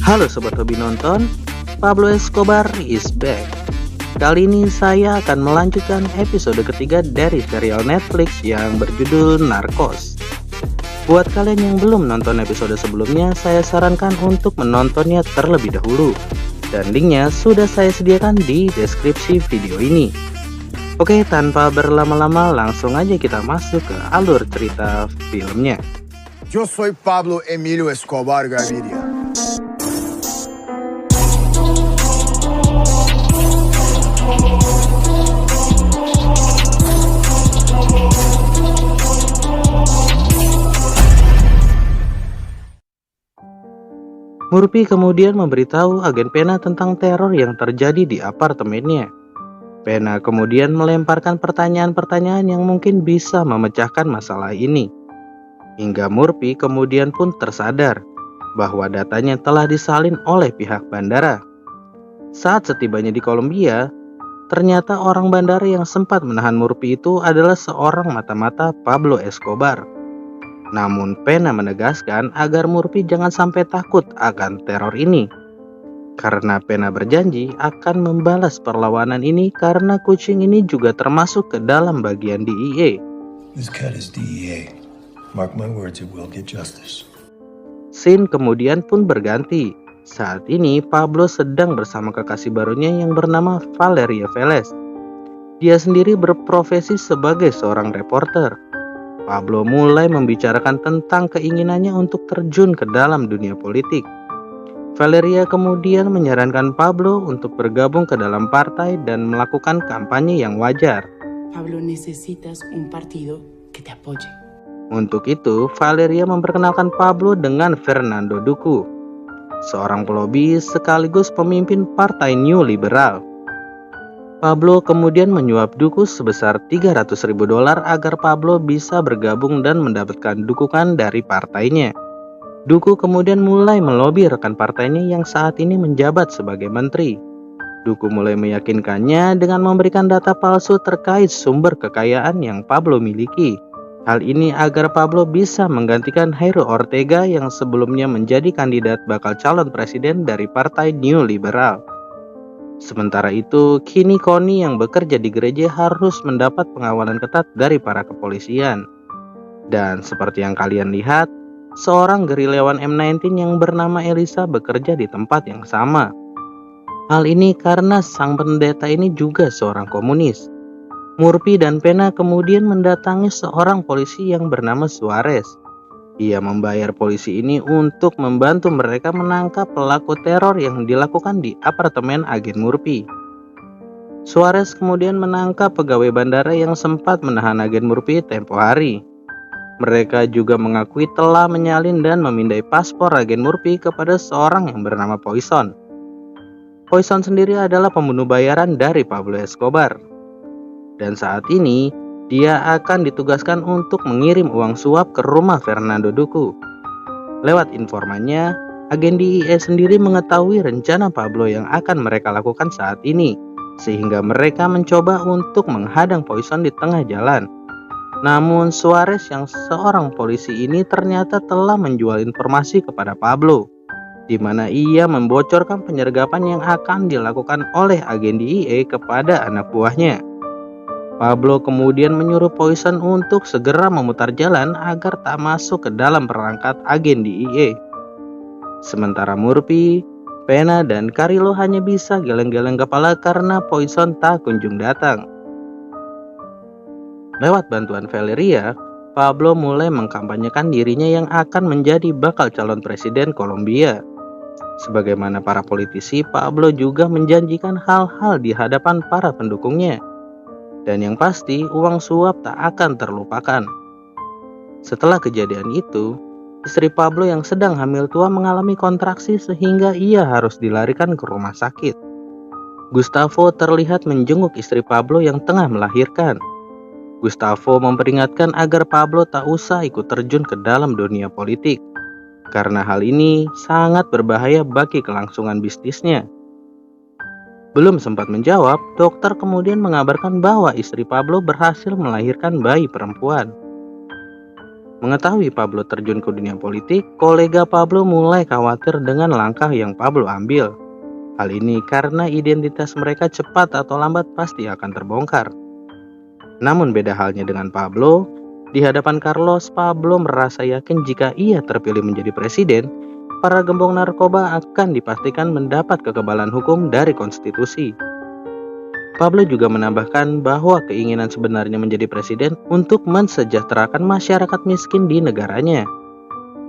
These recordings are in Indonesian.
Halo Sobat Hobi Nonton, Pablo Escobar is back. Kali ini saya akan melanjutkan episode ketiga dari serial Netflix yang berjudul Narcos. Buat kalian yang belum nonton episode sebelumnya, saya sarankan untuk menontonnya terlebih dahulu. Dan linknya sudah saya sediakan di deskripsi video ini. Oke, tanpa berlama-lama langsung aja kita masuk ke alur cerita filmnya. Yo soy Pablo Emilio Escobar Gaviria. Murphy kemudian memberitahu agen Pena tentang teror yang terjadi di apartemennya. Pena kemudian melemparkan pertanyaan-pertanyaan yang mungkin bisa memecahkan masalah ini. Hingga Murphy kemudian pun tersadar bahwa datanya telah disalin oleh pihak bandara. Saat setibanya di Kolombia, ternyata orang bandara yang sempat menahan Murphy itu adalah seorang mata-mata Pablo Escobar. Namun Pena menegaskan agar Murphy jangan sampai takut akan teror ini. Karena Pena berjanji akan membalas perlawanan ini karena kucing ini juga termasuk ke dalam bagian DEA. This cat is DEA. Mark my words, it will get justice. Scene kemudian pun berganti. Saat ini Pablo sedang bersama kekasih barunya yang bernama Valeria Velez. Dia sendiri berprofesi sebagai seorang reporter. Pablo mulai membicarakan tentang keinginannya untuk terjun ke dalam dunia politik. Valeria kemudian menyarankan Pablo untuk bergabung ke dalam partai dan melakukan kampanye yang wajar. Pablo, necesitas un partido que te apoye. Untuk itu, Valeria memperkenalkan Pablo dengan Fernando Duku, seorang pelobis sekaligus pemimpin Partai New Liberal. Pablo kemudian menyuap Duku sebesar $300.000 agar Pablo bisa bergabung dan mendapatkan dukungan dari partainya. Duku kemudian mulai melobi rekan partainya yang saat ini menjabat sebagai menteri. Duku mulai meyakinkannya dengan memberikan data palsu terkait sumber kekayaan yang Pablo miliki. Hal ini agar Pablo bisa menggantikan Jairo Ortega yang sebelumnya menjadi kandidat bakal calon presiden dari Partai New Liberal. Sementara itu, kini Connie yang bekerja di gereja harus mendapat pengawalan ketat dari para kepolisian. Dan seperti yang kalian lihat, seorang gerilyawan M19 yang bernama Elisa bekerja di tempat yang sama. Hal ini karena sang pendeta ini juga seorang komunis. Murphy dan Pena kemudian mendatangi seorang polisi yang bernama Suarez. Ia membayar polisi ini untuk membantu mereka menangkap pelaku teror yang dilakukan di apartemen agen Murphy. Suarez kemudian menangkap pegawai bandara yang sempat menahan agen Murphy tempo hari. Mereka juga mengakui telah menyalin dan memindai paspor agen Murphy kepada seorang yang bernama Poison. Poison sendiri adalah pembunuh bayaran dari Pablo Escobar. Dan saat ini, dia akan ditugaskan untuk mengirim uang suap ke rumah Fernando Duku. Lewat informannya, agen DEA sendiri mengetahui rencana Pablo yang akan mereka lakukan saat ini, sehingga mereka mencoba untuk menghadang Poison di tengah jalan. Namun Suarez yang seorang polisi ini ternyata telah menjual informasi kepada Pablo, di mana ia membocorkan penyergapan yang akan dilakukan oleh agen DEA kepada anak buahnya. Pablo kemudian menyuruh Poison untuk segera memutar jalan agar tak masuk ke dalam perangkat agen DEA. Sementara Murphy, Pena, dan Carrillo hanya bisa geleng-geleng kepala karena Poison tak kunjung datang. Lewat bantuan Valeria, Pablo mulai mengkampanyekan dirinya yang akan menjadi bakal calon presiden Kolombia. Sebagaimana para politisi, Pablo juga menjanjikan hal-hal di hadapan para pendukungnya. Dan yang pasti, uang suap tak akan terlupakan. Setelah kejadian itu, istri Pablo yang sedang hamil tua mengalami kontraksi sehingga ia harus dilarikan ke rumah sakit. Gustavo terlihat menjenguk istri Pablo yang tengah melahirkan. Gustavo memperingatkan agar Pablo tak usah ikut terjun ke dalam dunia politik, karena hal ini sangat berbahaya bagi kelangsungan bisnisnya. Belum sempat menjawab, dokter kemudian mengabarkan bahwa istri Pablo berhasil melahirkan bayi perempuan. Mengetahui Pablo terjun ke dunia politik, kolega Pablo mulai khawatir dengan langkah yang Pablo ambil. Hal ini karena identitas mereka cepat atau lambat pasti akan terbongkar. Namun beda halnya dengan Pablo, di hadapan Carlos, Pablo merasa yakin jika ia terpilih menjadi presiden, para gembong narkoba akan dipastikan mendapat kekebalan hukum dari konstitusi. Pablo juga menambahkan bahwa keinginan sebenarnya menjadi presiden untuk mensejahterakan masyarakat miskin di negaranya.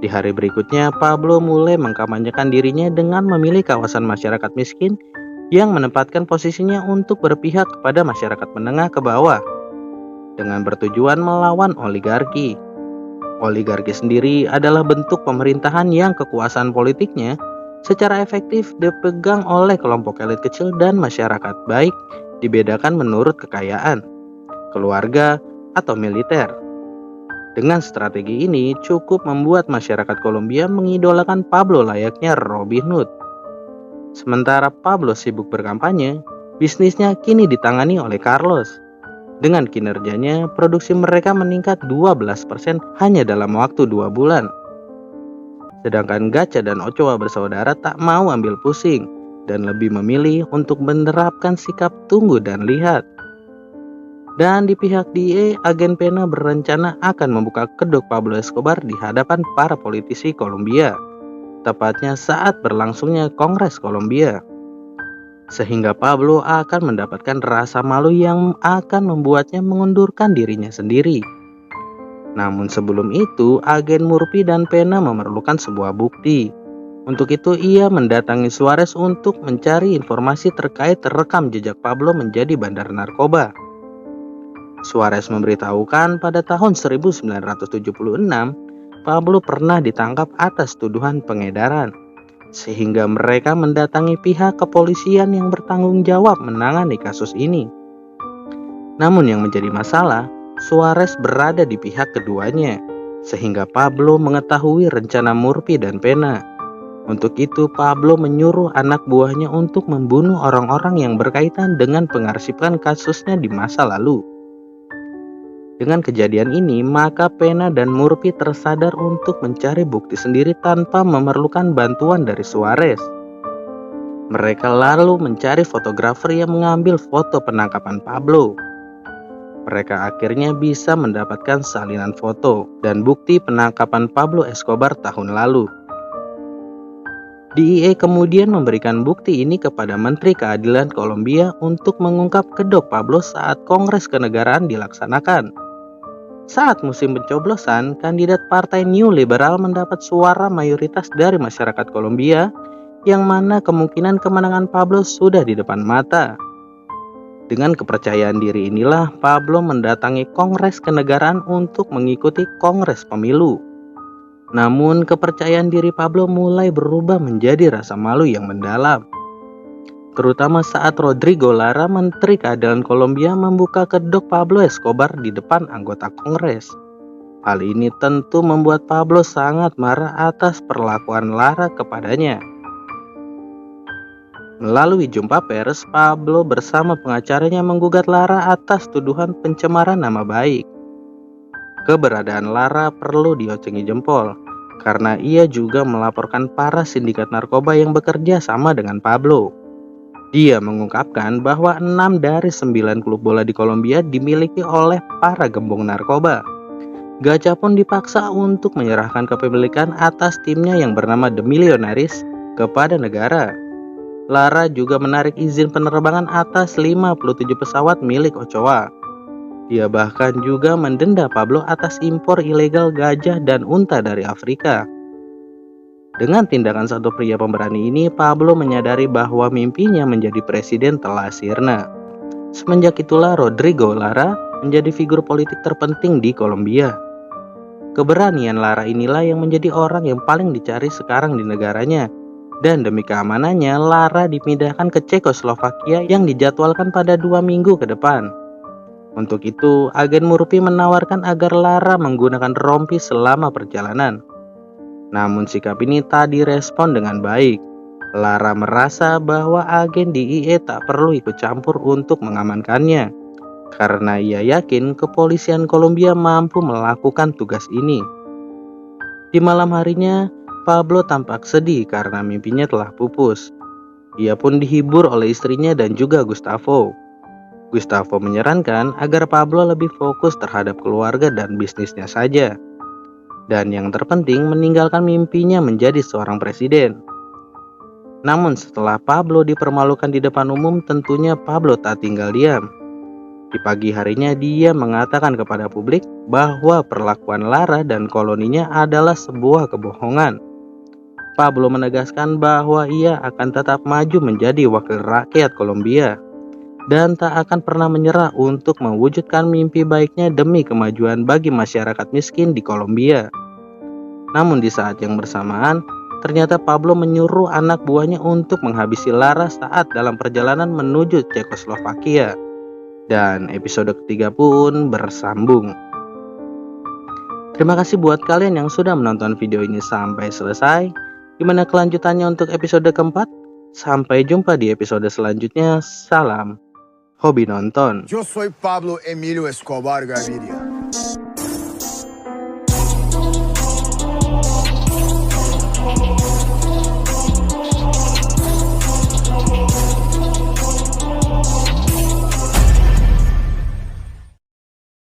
Di hari berikutnya, Pablo mulai mengkampanyekan dirinya dengan memilih kawasan masyarakat miskin yang menempatkan posisinya untuk berpihak kepada masyarakat menengah ke bawah, dengan bertujuan melawan oligarki. Oligarki sendiri adalah bentuk pemerintahan yang kekuasaan politiknya secara efektif dipegang oleh kelompok elit kecil dan masyarakat, baik dibedakan menurut kekayaan, keluarga, atau militer. Dengan strategi ini cukup membuat masyarakat Kolombia mengidolakan Pablo layaknya Robin Hood. Sementara Pablo sibuk berkampanye, bisnisnya kini ditangani oleh Carlos. Dengan kinerjanya, produksi mereka meningkat 12% hanya dalam waktu 2 bulan. Sedangkan Gacha dan Ochoa bersaudara tak mau ambil pusing dan lebih memilih untuk menerapkan sikap tunggu dan lihat. Dan di pihak DEA, agen Pena berencana akan membuka kedok Pablo Escobar di hadapan para politisi Kolombia, tepatnya saat berlangsungnya Kongres Kolombia. Sehingga Pablo akan mendapatkan rasa malu yang akan membuatnya mengundurkan dirinya sendiri. Namun sebelum itu, agen Murphy dan Pena memerlukan sebuah bukti. Untuk itu ia mendatangi Suarez untuk mencari informasi terkait rekam jejak Pablo menjadi bandar narkoba. Suarez memberitahukan pada tahun 1976, Pablo pernah ditangkap atas tuduhan pengedaran, sehingga mereka mendatangi pihak kepolisian yang bertanggung jawab menangani kasus ini. Namun yang menjadi masalah, Suarez berada di pihak keduanya, sehingga Pablo mengetahui rencana Murphy dan Pena. Untuk itu, Pablo menyuruh anak buahnya untuk membunuh orang-orang yang berkaitan dengan pengarsipan kasusnya di masa lalu. Dengan kejadian ini, maka Pena dan Murphy tersadar untuk mencari bukti sendiri tanpa memerlukan bantuan dari Suarez. Mereka lalu mencari fotografer yang mengambil foto penangkapan Pablo. Mereka akhirnya bisa mendapatkan salinan foto dan bukti penangkapan Pablo Escobar tahun lalu. DEA kemudian memberikan bukti ini kepada Menteri Keadilan Kolombia untuk mengungkap kedok Pablo saat Kongres Kenegaraan dilaksanakan. Saat musim pencoblosan, kandidat Partai New Liberal mendapat suara mayoritas dari masyarakat Kolombia, yang mana kemungkinan kemenangan Pablo sudah di depan mata. Dengan kepercayaan diri inilah Pablo mendatangi Kongres Kenegaraan untuk mengikuti Kongres Pemilu. Namun kepercayaan diri Pablo mulai berubah menjadi rasa malu yang mendalam, terutama saat Rodrigo Lara, Menteri Keadilan Kolombia, membuka kedok Pablo Escobar di depan anggota Kongres. Hal ini tentu membuat Pablo sangat marah atas perlakuan Lara kepadanya. Melalui jumpa pers, Pablo bersama pengacaranya menggugat Lara atas tuduhan pencemaran nama baik. Keberadaan Lara perlu diocengi jempol, karena ia juga melaporkan para sindikat narkoba yang bekerja sama dengan Pablo. Dia mengungkapkan bahwa 6 dari 9 klub bola di Kolombia dimiliki oleh para gembong narkoba. Gacha pun dipaksa untuk menyerahkan kepemilikan atas timnya yang bernama The Millionaires kepada negara. Lara juga menarik izin penerbangan atas 57 pesawat milik Ochoa. Dia bahkan juga mendenda Pablo atas impor ilegal gajah dan unta dari Afrika. Dengan tindakan satu pria pemberani ini, Pablo menyadari bahwa mimpinya menjadi presiden telah sirna. Semenjak itulah Rodrigo Lara menjadi figur politik terpenting di Kolombia. Keberanian Lara inilah yang menjadi orang yang paling dicari sekarang di negaranya. Dan demi keamanannya, Lara dipindahkan ke Cekoslovakia yang dijadwalkan pada 2 minggu ke depan. Untuk itu, agen Murphy menawarkan agar Lara menggunakan rompi selama perjalanan. Namun sikap ini tak direspon dengan baik. Lara merasa bahwa agen DEA tak perlu ikut campur untuk mengamankannya, karena ia yakin kepolisian Kolombia mampu melakukan tugas ini. Di malam harinya, Pablo tampak sedih karena mimpinya telah pupus. Ia pun dihibur oleh istrinya dan juga Gustavo. Gustavo menyarankan agar Pablo lebih fokus terhadap keluarga dan bisnisnya saja. Dan yang terpenting meninggalkan mimpinya menjadi seorang presiden. Namun setelah Pablo dipermalukan di depan umum, tentunya Pablo tak tinggal diam. Di pagi harinya dia mengatakan kepada publik bahwa perlakuan Lara dan koloninya adalah sebuah kebohongan. Pablo menegaskan bahwa ia akan tetap maju menjadi wakil rakyat Kolombia dan tak akan pernah menyerah untuk mewujudkan mimpi baiknya demi kemajuan bagi masyarakat miskin di Kolombia. Namun di saat yang bersamaan, ternyata Pablo menyuruh anak buahnya untuk menghabisi Lara saat dalam perjalanan menuju Cekoslovakia. Dan episode ketiga pun bersambung. Terima kasih buat kalian yang sudah menonton video ini sampai selesai. Gimana kelanjutannya untuk episode keempat? Sampai jumpa di episode selanjutnya. Salam hobi nonton. Yo soy Pablo Emilio Escobar Gaviria.